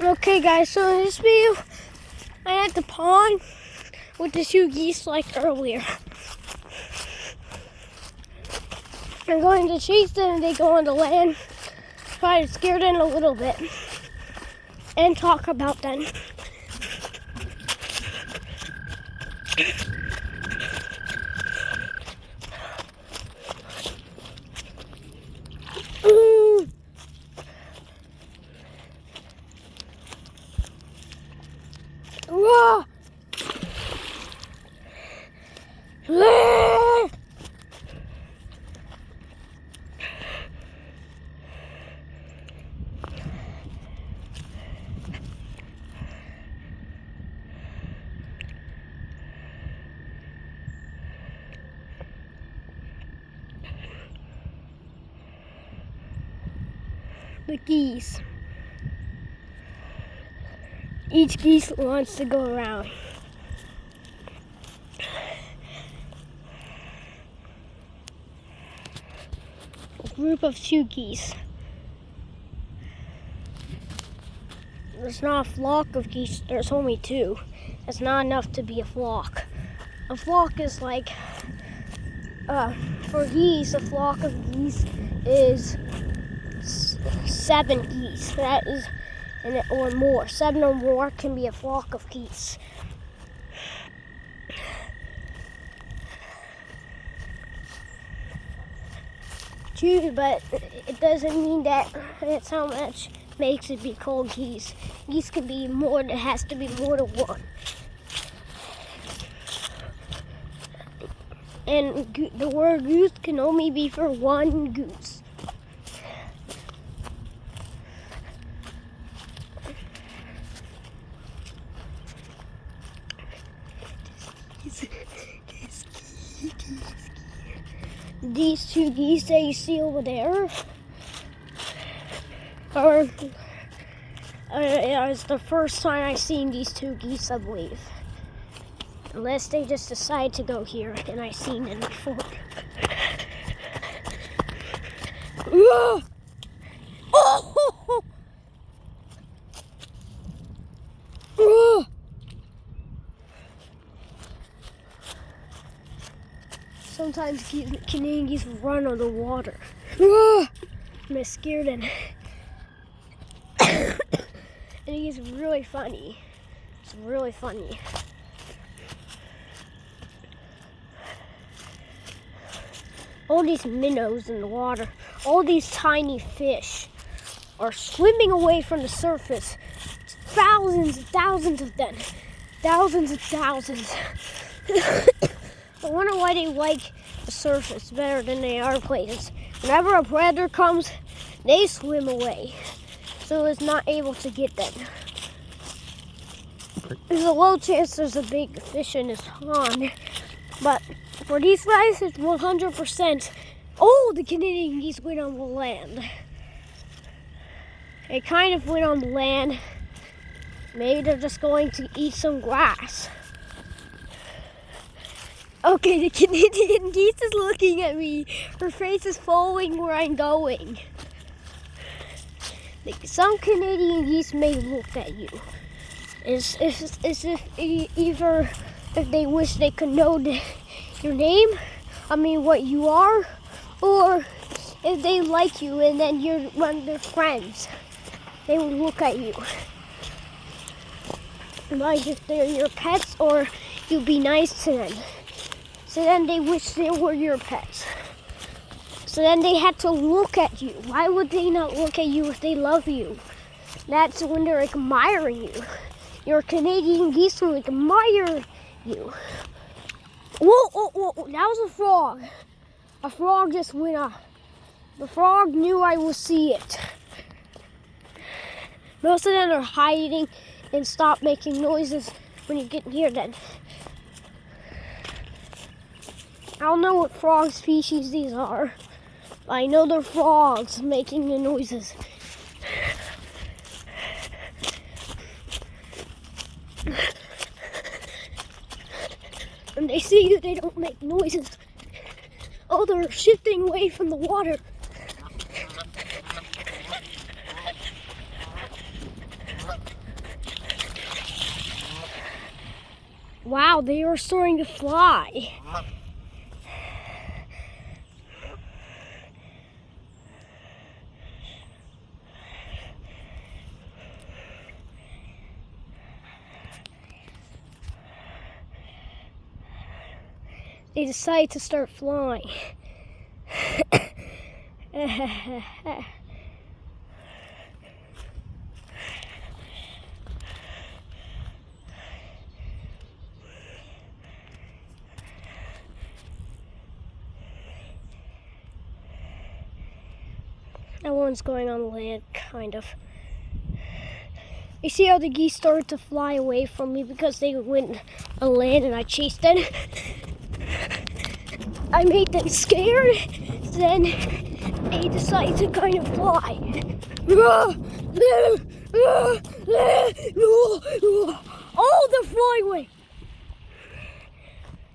Okay guys, so in this video, I'm at the pond with the two geese like earlier. I'm going to chase them and they go on the land, try to scare them a little bit, and talk about them. Whoa! The geese. Each geese wants to go around. A group of two geese. There's not a flock of geese, there's only two. That's not enough to be a flock. A flock is like, for geese, a flock of geese is 7 geese. That is, or more. 7 or more can be a flock of geese. But it doesn't mean that that's how much makes it be called geese. Geese can be more, there has to be more than one. And the word goose can only be for one goose. These two geese that you see over there it's the first time I've seen these two geese, I believe. Unless they just decide to go here and I've seen them before. Sometimes Canadian geese run on the water. I'm scared and it's really funny. It's really funny. All these minnows in the water, all these tiny fish are swimming away from the surface. Thousands and thousands of them. Thousands and thousands. I wonder why they like the surface better than the other places. Whenever a predator comes, they swim away, so it's not able to get them. There's a low chance there's a big fish in this pond, but for these guys, it's 100%. Oh, the Canadian geese went on the land. They kind of went on the land. Maybe they're just going to eat some grass. Okay, the Canadian geese is looking at me. Her face is following where I'm going. Some Canadian geese may look at you. It's if either if they wish they could know your name, what you are, or if they like you and then you're one of their friends, they will look at you. Like if they're your pets or you be nice to them. So then they wish they were your pets. So then they had to look at you. Why would they not look at you if they love you? That's when they're admiring you. Your Canadian geese will admire you. Whoa, that was a frog. A frog just went up. The frog knew I would see it. Most of them are hiding and stop making noises when you get near them. I don't know what frog species these are. But I know they're frogs making the noises. When they see you, they don't make noises. Oh, they're shifting away from the water. Wow, they are starting to fly. They decide to start flying. That one's going on land, kind of. You see how the geese started to fly away from me because they went on land and I chased them? I made them scared, then they decided to kind of fly. Oh, they're flying away!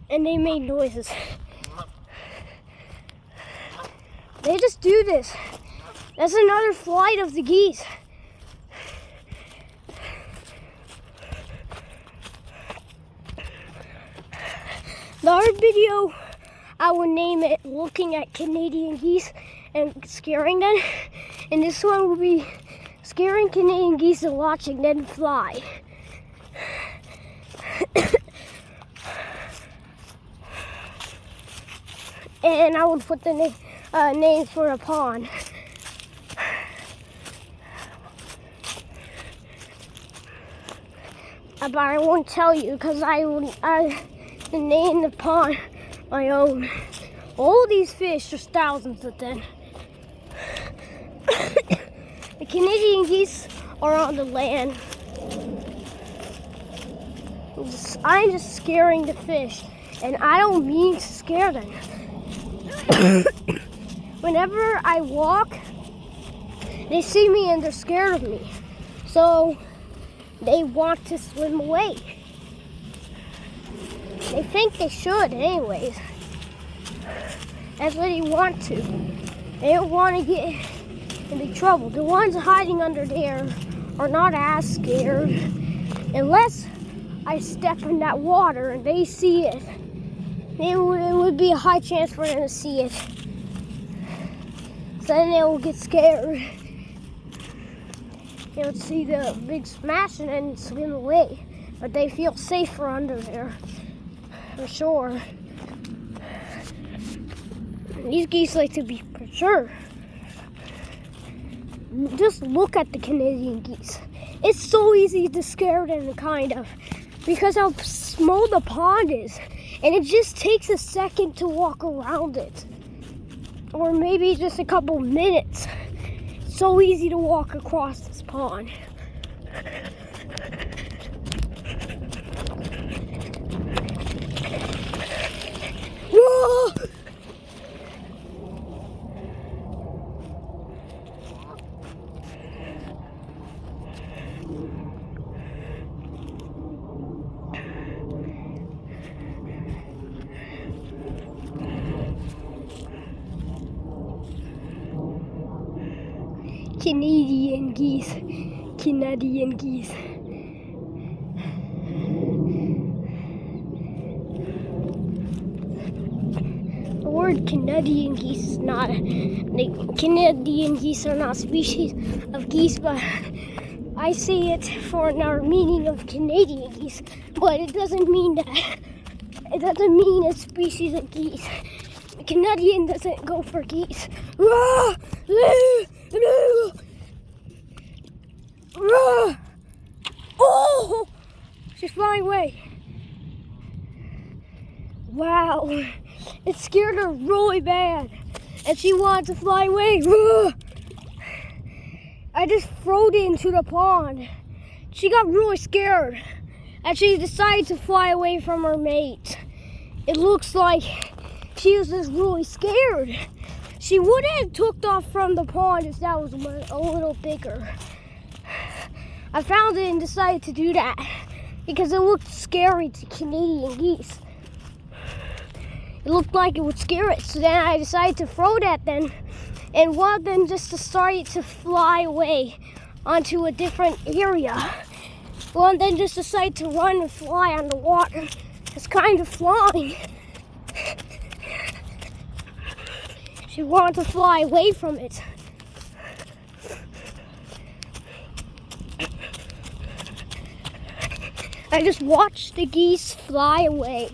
And they made noises. They just do this. That's another flight of the geese. The other video, I would name it Looking at Canadian Geese and Scaring Them. And this one would be Scaring Canadian Geese and Watching Them Fly. And I would put the name for a pond. But I won't tell you because I name the pond my own. All these fish, there's thousands of them. The Canadian geese are on the land. I'm just scaring the fish, and I don't mean to scare them. Whenever I walk, they see me and they're scared of me. So they want to swim away. They think they should anyways. That's what they want to. They don't want to get in big trouble. The ones hiding under there are not as scared unless I step in that water and they see it. It would be a high chance for them to see it. So then they will get scared. They would see the big smash and then swim away. But they feel safer under there, for sure. These geese like to be mature. Just look at the Canadian geese. It's so easy to scare them, kind of, because how small the pond is. And it just takes a second to walk around it. Or maybe just a couple minutes. It's so easy to walk across this pond. Whoa! Canadian geese. Canadian geese. The word Canadian geese is not, the Canadian geese are not a species of geese, but I say it for our meaning of Canadian geese, but it doesn't mean that, it doesn't mean a species of geese. Canadian doesn't go for geese. Oh! She's flying away. Wow. It scared her really bad. And she wanted to fly away. I just threw it into the pond. She got really scared. And she decided to fly away from her mate. It looks like she was just really scared. She would have took off from the pond if that was a little bigger. I found it and decided to do that because it looked scary to Canadian geese. It looked like it would scare it, so then I decided to throw that then, and one of them just decided to fly away onto a different area. Well, and then just decide to run and fly on the water. It's kind of flying. She wanted to fly away from it. I just watched the geese fly away.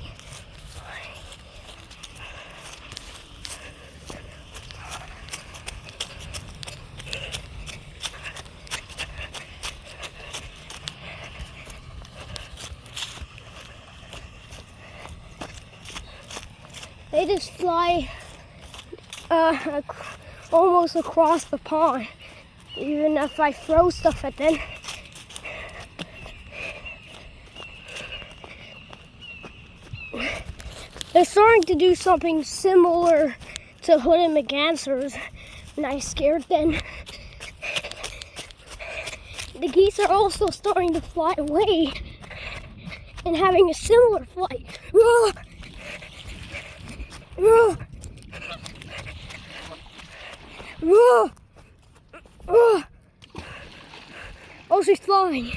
They just fly almost across the pond. Even if I throw stuff at them. They're starting to do something similar to Hood and McAnswers, and I scared them. The geese are also starting to fly away and having a similar flight. Oh, she's flying.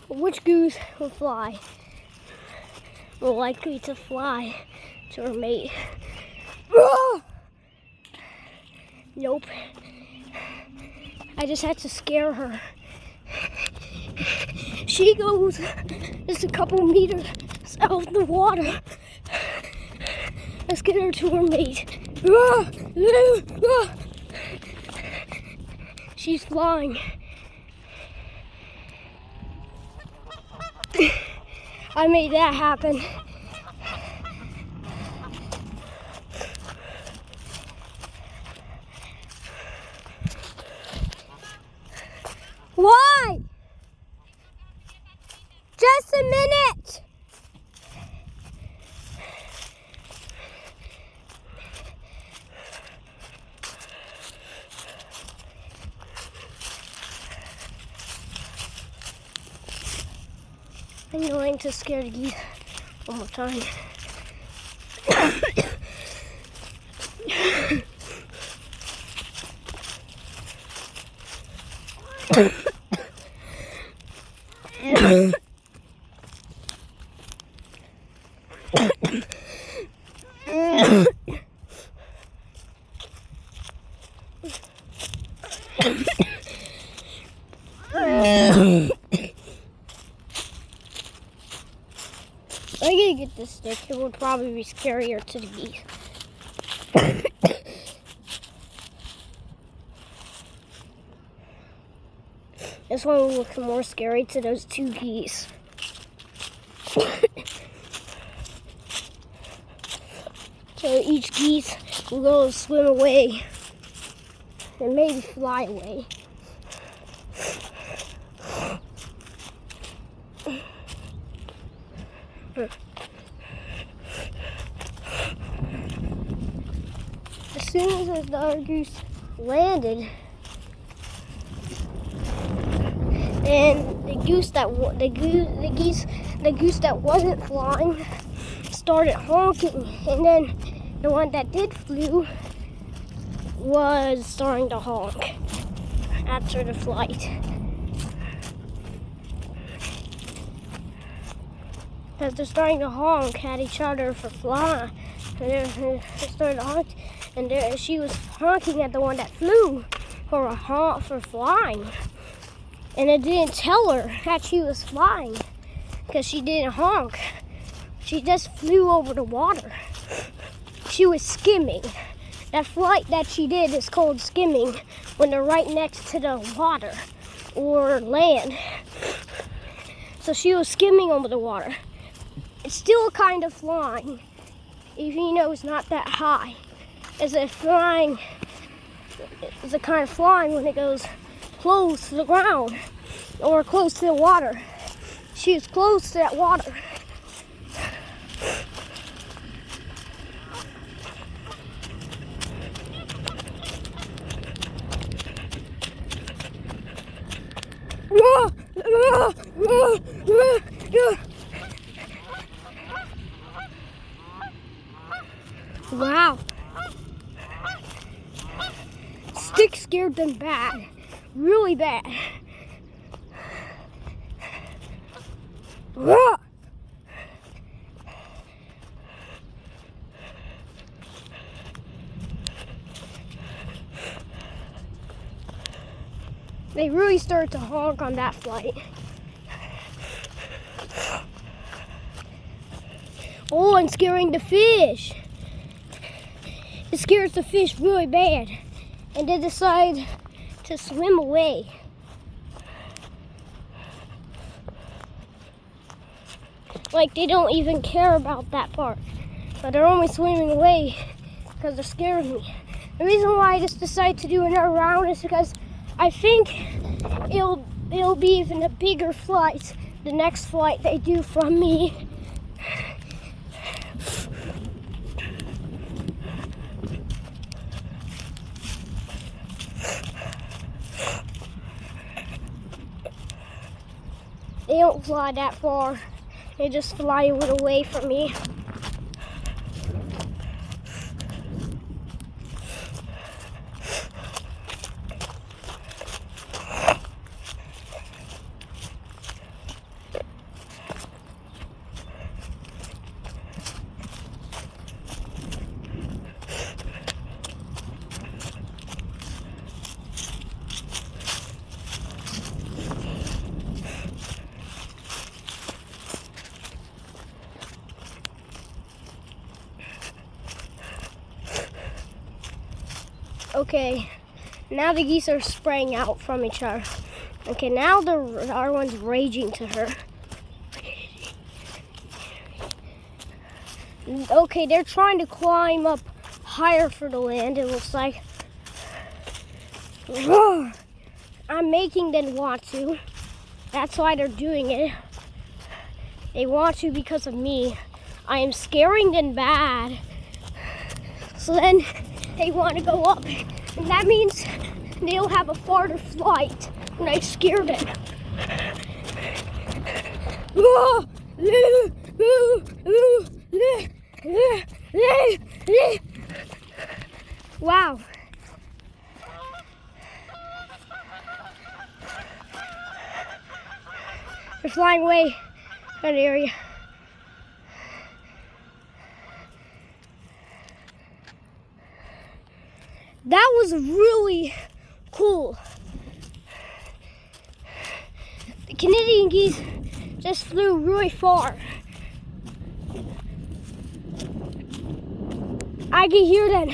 Which goose will fly? More likely to fly to her mate. Nope. I just had to scare her. She goes just a couple meters out of the water. Let's get her to her mate. She's flying. I made that happen. Why? Just a minute. I'm going to scare the geese one more time. I'm gonna get this stick. It will probably be scarier to the geese. This one will look more scary to those two geese. So each geese will go swim away and maybe fly away. As soon as the other goose landed, and the goose that wasn't flying started honking, and then the one that did flew was starting to honk after the flight. Because they're starting to honk at each other for flying. They started to honk, and she was honking at the one that flew for flying. And it didn't tell her that she was flying because she didn't honk. She just flew over the water. She was skimming. That flight that she did is called skimming when they're right next to the water or land. So she was skimming over the water. It's still kind of flying, even though it's not that high. It's a kind of flying when it goes close to the ground or close to the water. She was close to that water. Wow. stick scared them bad. Really bad. Rah! They really started to honk on that flight. Oh, and scaring the fish. It scares the fish really bad. And they decide to swim away. Like they don't even care about that part. But they're only swimming away because they're scaring me. The reason why I just decided to do another round is because I think it'll be even a bigger flight, the next flight they do from me. They don't fly that far. They just fly a little away from me. Okay, now the geese are spraying out from each other. Okay, now our one's raging to her. Okay, they're trying to climb up higher for the land, it looks like. I'm making them want to. That's why they're doing it. They want to because of me. I am scaring them bad. So then they want to go up. And that means they'll have a farther flight when I scare them. Wow. They're flying away from the area. That was really cool. The Canadian geese just flew really far. I can hear them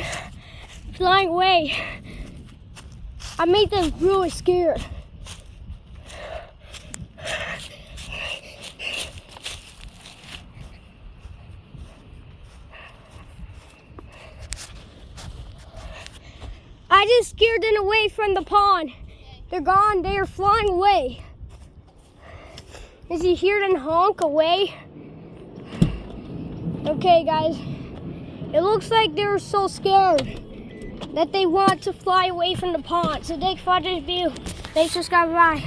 flying away. I made them really scared. I just scared them away from the pond. They're gone. They are flying away. Did you hear them honk away? Okay, guys. It looks like they're so scared that they want to fly away from the pond. So thanks for watching this video. Thanks for subscribing. Bye.